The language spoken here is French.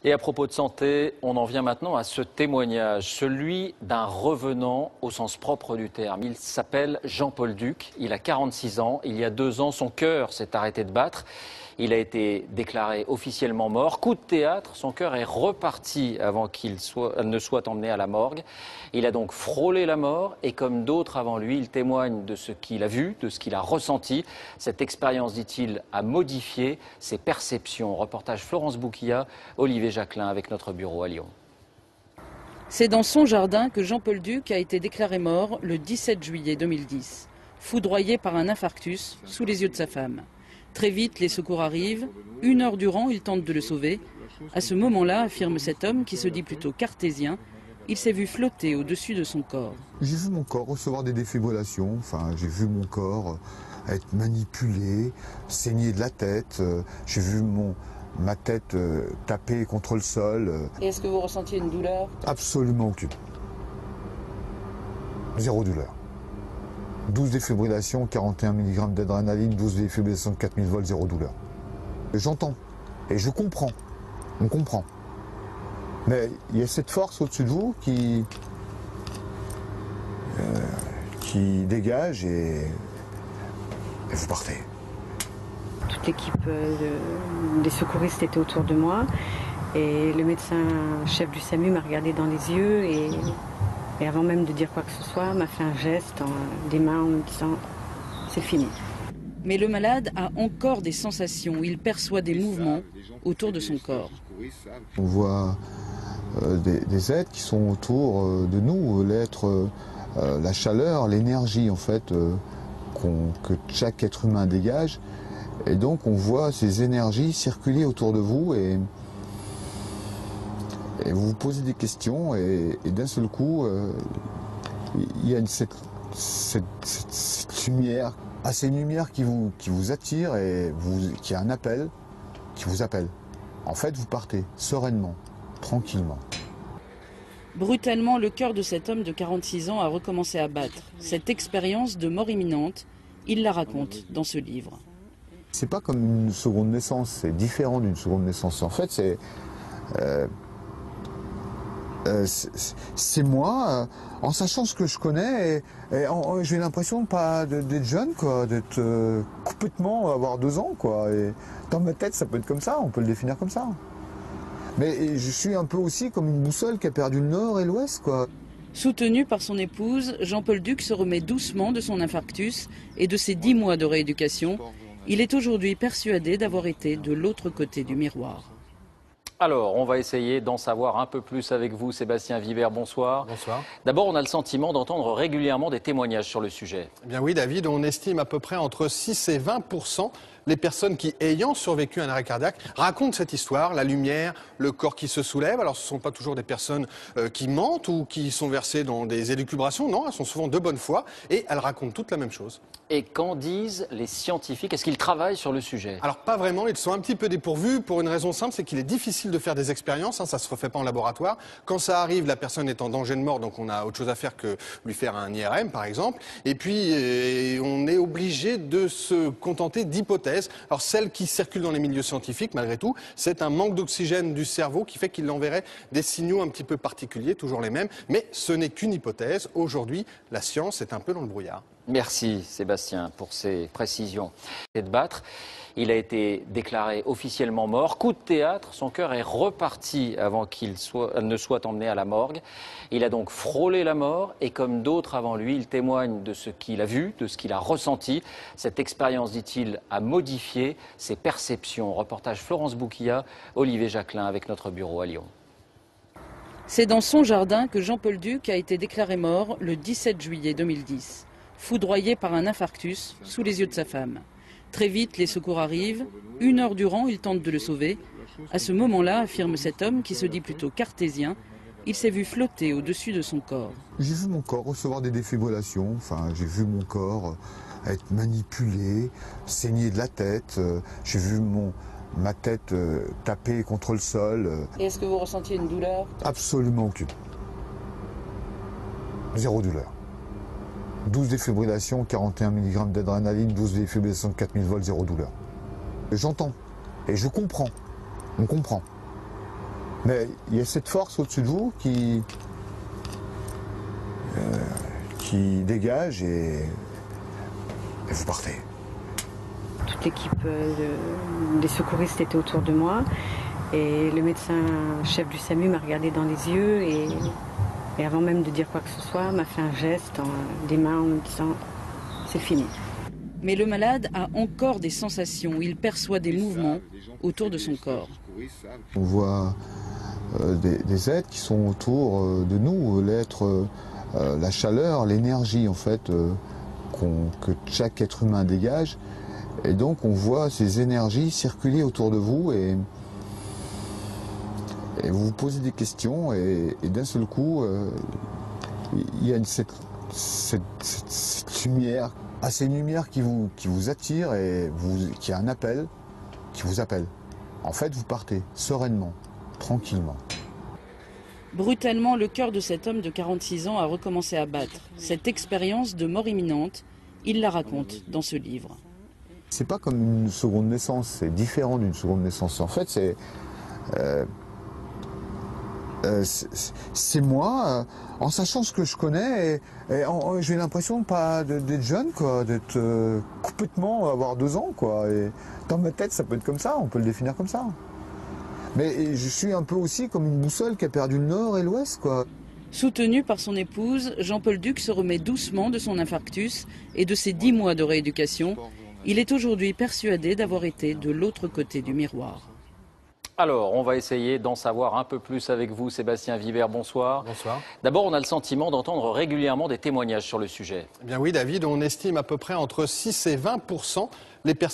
Et à propos de santé, on en vient maintenant à ce témoignage, celui d'un revenant au sens propre du terme. Il s'appelle Jean-Paul Duc, il a 46 ans, il y a 2 ans, son cœur s'est arrêté de battre. Il a été déclaré officiellement mort. Coup de théâtre, son cœur est reparti avant qu'il ne soit emmené à la morgue. Il a donc frôlé la mort et comme d'autres avant lui, il témoigne de ce qu'il a vu, de ce qu'il a ressenti. Cette expérience, dit-il, a modifié ses perceptions. Reportage Florence Bouquilla, Olivier Jacquelin avec notre bureau à Lyon. C'est dans son jardin que Jean-Paul Duc a été déclaré mort le 17 juillet 2010, foudroyé par un infarctus sous les yeux de sa femme. Très vite, les secours arrivent. 1 heure durant, ils tentent de le sauver. À ce moment-là, affirme cet homme qui se dit plutôt cartésien, il s'est vu flotter au-dessus de son corps. J'ai vu mon corps recevoir des défibrillations, j'ai vu mon corps être manipulé, saigner de la tête, j'ai vu ma tête taper contre le sol. Et est-ce que vous ressentiez une douleur? Absolument aucune. Zéro douleur. 12 défibrillations, 41 mg d'adrénaline, 12 défibrillations de 4000 volts, zéro douleur. J'entends et je comprends, on comprend. Mais il y a cette force au-dessus de vous qui dégage et vous partez. Toute l'équipe des secouristes était autour de moi et le médecin chef du SAMU m'a regardé dans les yeux et avant même de dire quoi que ce soit, m'a fait un geste des mains en me disant « c'est fini ». Mais le malade a encore des sensations, il perçoit des mouvements autour de son corps. On voit des êtres qui sont autour de nous, l'être, la chaleur, l'énergie en fait que chaque être humain dégage. Et donc on voit ces énergies circuler autour de vous et vous vous posez des questions et d'un seul coup, il y a cette lumière. Ah, c'est une lumière qui vous attire et qui a un appel, qui vous appelle. En fait, vous partez sereinement, tranquillement. Brutalement, le cœur de cet homme de 46 ans a recommencé à battre. Cette expérience de mort imminente, il la raconte dans ce livre. C'est pas comme une seconde naissance, c'est différent d'une seconde naissance. En fait, c'est moi, en sachant ce que je connais, et j'ai l'impression pas d'être jeune, quoi, d'être complètement, avoir 2 ans, quoi. Et dans ma tête, ça peut être comme ça, on peut le définir comme ça. Mais je suis un peu aussi comme une boussole qui a perdu le nord et l'ouest, quoi. Soutenu par son épouse, Jean-Paul Duc se remet doucement de son infarctus et de ses 10 mois de rééducation. Il est aujourd'hui persuadé d'avoir été de l'autre côté du miroir. Alors, on va essayer d'en savoir un peu plus avec vous, Sébastien Vibert, bonsoir. Bonsoir. D'abord, on a le sentiment d'entendre régulièrement des témoignages sur le sujet. Eh bien oui, David, on estime à peu près entre 6 et 20% les personnes qui, ayant survécu à un arrêt cardiaque, racontent cette histoire, la lumière, le corps qui se soulève. Alors ce ne sont pas toujours des personnes qui mentent ou qui sont versées dans des élucubrations, non, elles sont souvent de bonne foi et elles racontent toutes la même chose. Et qu'en disent les scientifiques? Est-ce qu'ils travaillent sur le sujet? Alors pas vraiment, ils sont un petit peu dépourvus pour une raison simple, c'est qu'il est difficile de faire des expériences, ça se refait pas en laboratoire. Quand ça arrive, la personne est en danger de mort, donc on a autre chose à faire que lui faire un IRM par exemple. Et puis on est obligé de se contenter d'hypothèses. Alors celle qui circule dans les milieux scientifiques, malgré tout, c'est un manque d'oxygène du cerveau qui fait qu'il enverrait des signaux un petit peu particuliers, toujours les mêmes. Mais ce n'est qu'une hypothèse. Aujourd'hui, la science est un peu dans le brouillard. Merci Sébastien pour ces précisions. De battre, il a été déclaré officiellement mort. Coup de théâtre, son cœur est reparti avant qu'il ne soit emmené à la morgue. Il a donc frôlé la mort et comme d'autres avant lui, il témoigne de ce qu'il a vu, de ce qu'il a ressenti. Cette expérience, dit-il, a modifié ses perceptions. Reportage Florence Bouquilla, Olivier Jacquelin avec notre bureau à Lyon. C'est dans son jardin que Jean-Paul Duc a été déclaré mort le 17 juillet 2010, foudroyé par un infarctus sous les yeux de sa femme. Très vite, les secours arrivent. 1 heure durant, ils tentent de le sauver. À ce moment-là, affirme cet homme qui se dit plutôt cartésien, il s'est vu flotter au-dessus de son corps. J'ai vu mon corps recevoir des défibrillations, j'ai vu mon corps être manipulé, saigner de la tête, j'ai vu ma tête taper contre le sol. Et est-ce que vous ressentiez une douleur? Absolument aucune. Zéro douleur. 12 défibrillations, 41 mg d'adrénaline, 12 défibrillations de 4000 volts, zéro douleur. J'entends et je comprends, on comprend. Mais il y a cette force au-dessus de vous qui dégage et vous partez. Toute l'équipe des secouristes était autour de moi et le médecin chef du SAMU m'a regardé dans les yeux et avant même de dire quoi que ce soit, m'a fait un geste des mains en me disant « c'est fini ». Mais le malade a encore des sensations, il perçoit des mouvements autour de son corps. On voit des êtres qui sont autour de nous, l'être, la chaleur, l'énergie en fait que chaque être humain dégage. Et donc on voit ces énergies circuler autour de vous et vous vous posez des questions et d'un seul coup il y a cette lumière. Ah, c'est une lumière qui vous attire et qui a un appel, qui vous appelle. En fait, vous partez sereinement, tranquillement. Brutalement, le cœur de cet homme de 46 ans a recommencé à battre. Cette expérience de mort imminente, il la raconte dans ce livre. C'est pas comme une seconde naissance, c'est différent d'une seconde naissance. En fait, c'est moi, en sachant ce que je connais, et j'ai l'impression pas d'être jeune, quoi, d'être complètement, avoir 2 ans, quoi. Et dans ma tête, ça peut être comme ça, on peut le définir comme ça. Mais je suis un peu aussi comme une boussole qui a perdu le nord et l'ouest, quoi. Soutenu par son épouse, Jean-Paul Duc se remet doucement de son infarctus et de ses 10 mois de rééducation. Il est aujourd'hui persuadé d'avoir été de l'autre côté du miroir. Alors, on va essayer d'en savoir un peu plus avec vous, Sébastien Vibert. Bonsoir. Bonsoir. D'abord, on a le sentiment d'entendre régulièrement des témoignages sur le sujet. Eh bien oui, David, on estime à peu près entre 6 et 20% les personnes